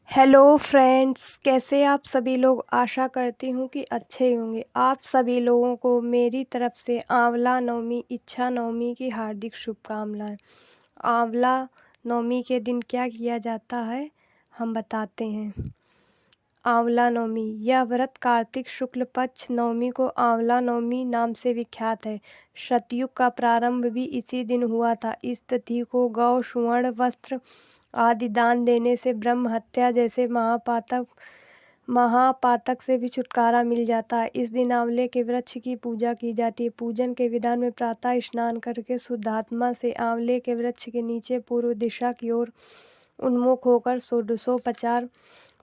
Hello friends, कैसे आप सभी लोग। आशा करती हूँ कि अच्छे होंगे। आप सभी लोगों को मेरी तरफ से आंवला नवमी इच्छा नवमी की हार्दिक शुभकामनाएं। आंवला नवमी के दिन क्या किया जाता है हम बताते हैं। आंवला नवमी, यह व्रत कार्तिक शुक्ल पक्ष नवमी को आंवला नवमी नाम से विख्यात है। सतयुग का प्रारंभ भी इसी दिन हुआ था। इस तिथि को गौ, सुवर्ण वस्त्र आदि दान देने से ब्रह्म हत्या जैसे महापातक से भी छुटकारा मिल जाता है। इस दिन आंवले के वृक्ष की पूजा की जाती है। पूजन के विधान में प्रातः स्नान करके शुद्धात्मा से आंवले के वृक्ष के नीचे पूर्व दिशा की ओर उन्मुख होकर षोडशोपचार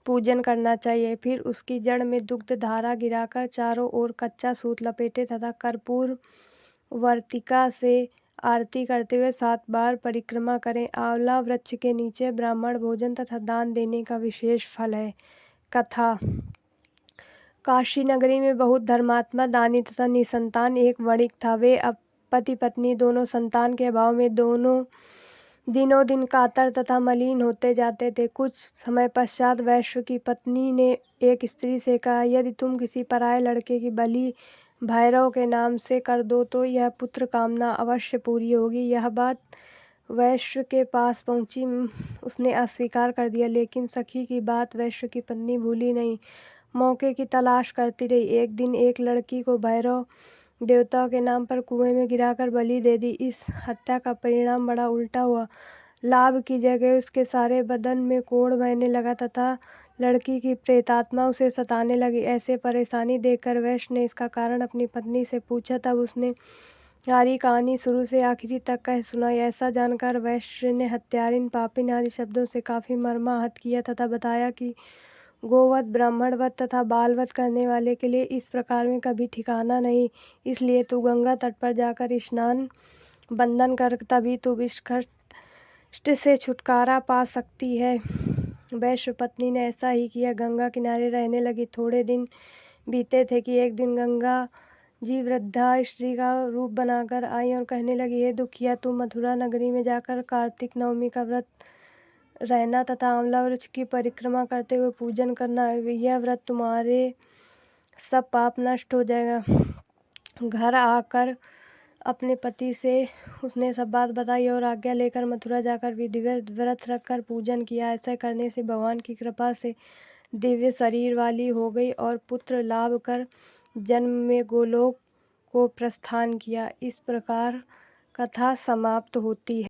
पूजन करना चाहिए। फिर उसकी जड़ में दुग्ध धारा गिराकर चारों ओर कच्चा सूत लपेटे तथा कर्पूर वर्तिका से आरती करते हुए 7 बार परिक्रमा करें। आंवला वृक्ष के नीचे ब्राह्मण भोजन तथा दान देने का विशेष फल है। कथा। काशी नगरी में बहुत धर्मात्मा, दानी तथा निसंतान एक वणिक था। वे पति पत्नी दोनों संतान के अभाव में दिनों दिन कातर तथा मलिन होते जाते थे। कुछ समय पश्चात वैश्य की पत्नी ने एक स्त्री से कहा, यदि तुम किसी पराये लड़के की बलि भैरव के नाम से कर दो तो यह पुत्र कामना अवश्य पूरी होगी। यह बात वैश्य के पास पहुंची। उसने अस्वीकार कर दिया, लेकिन सखी की बात वैश्य की पत्नी भूली नहीं। मौके की तलाश करती रही। एक दिन एक लड़की को भैरव देवता के नाम पर कुएं में गिराकर बलि दे दी। इस हत्या का परिणाम बड़ा उल्टा हुआ। लाभ की जगह उसके सारे बदन में कोढ़ बहने लगा तथा लड़की की प्रेतात्मा उसे सताने लगी। ऐसे परेशानी देखकर वैश्य ने इसका कारण अपनी पत्नी से पूछा। तब उसने सारी कहानी शुरू से आखिरी तक कह सुनाई। ऐसा जानकर वैश्य ने हत्यारिन, पापिन आदि शब्दों से काफ़ी मर्माहत किया तथा बताया कि गोवध, ब्राह्मणवध तथा बालवध करने वाले के लिए इस प्रकार में कभी ठिकाना नहीं। इसलिए तू गंगा तट पर जाकर स्नान बंदन कर, तभी तू इस कष्ट से छुटकारा पा सकती है। वैश्य पत्नी ने ऐसा ही किया, गंगा किनारे रहने लगी। थोड़े दिन बीते थे कि एक दिन गंगा जी वृद्धा स्त्री का रूप बनाकर आई और कहने लगी, हे दुखिया, तू मथुरा नगरी में जाकर कार्तिक नवमी का व्रत रहना तथा आंवला वृक्ष की परिक्रमा करते हुए पूजन करना। यह व्रत तुम्हारे सब पाप नष्ट हो जाएगा। घर आकर अपने पति से उसने सब बात बताई और आज्ञा लेकर मथुरा जाकर विधिवत व्रत रखकर पूजन किया। ऐसा करने से भगवान की कृपा से दिव्य शरीर वाली हो गई और पुत्र लाभ कर जन्म में गोलोक को प्रस्थान किया। इस प्रकार कथा समाप्त होती है।